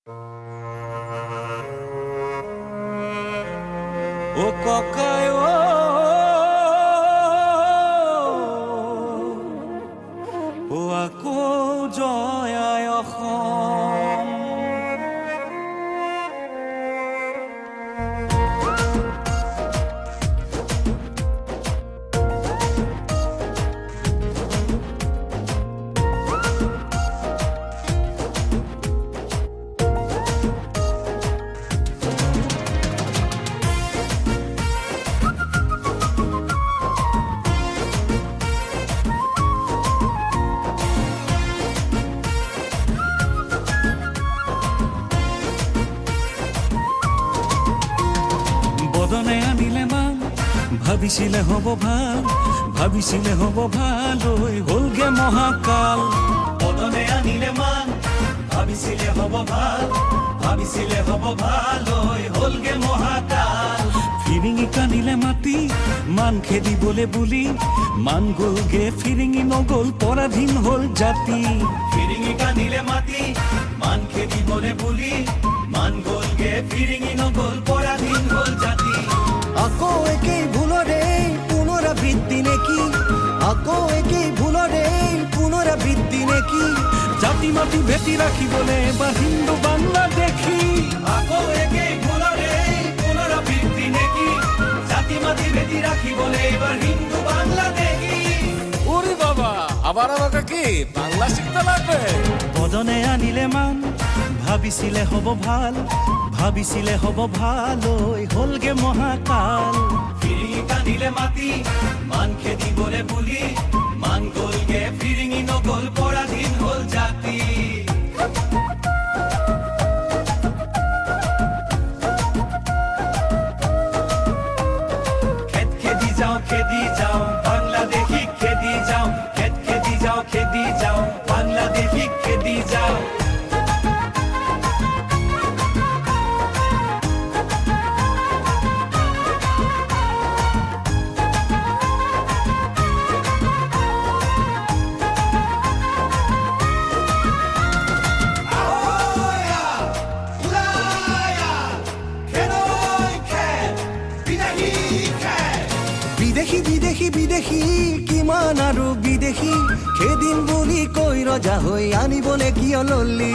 ও ককায় ও আকৌ জয়াই অসম। বদনে আনিলে মান ভাবিছিলে হব ভাল, ভাবিছিলে হব ভাল, ঐ হলগে মহাকাল। বদনে আনিলে মান ভাবিছিলে হব ভাল, ভাবিছিলে হব ভাল, ঐ হলগে মহাকাল। ফিৰিঙি কানিলে মাতি মান খেদিবলে বুলি, মান গলগে ফিৰিঙি নগল পৰাধীন হল জাতি। ফিৰিঙি কানিলে মাতি মান খেদিবলে বুলি, মান গলগে ফিৰিঙি নগল পৰাধীন হল জাতি। আকৌ একেই ভুলৰে পুনৰাবৃত্তি নেকি, আকৌ একেই ভুলৰে পুনৰাবৃত্তি নেকি। জাতি মাতি ভেটি ৰাখিবলে এবাৰ হিন্দু বাংলাদেশী। আকৌ একেই ভুলৰে পুনৰাবৃত্তি নেকি, জাতি মাতি ভেটি রাখিবলে এবার হিন্দু বাংলাদেশী। ওরে বাবা, আবার আমাকে কি বাংলা শিখতে লাগবে? বদনে আনিলে মান ভাবিছিলে হব ভাল, ভাবিছিলে হব ভাল, ঐ হলগে মহাকাল। ফিৰিঙি কান্দিলে মাতি মান খেদিবলে বুলি, মান গলগে ফিৰিঙি নগল পৰাধীন হল জাতি। খেদি যাও বাংলাদেশী, খেদি যাও খেদি যাও বাংলাদেশী, খেদি যাও। বিদেশী বিদেশী বিদেশী কিমান আৰু বিদেশী, খেদিম বুলি কৈ ৰজা হৈ আনিবলে কিয় ললি।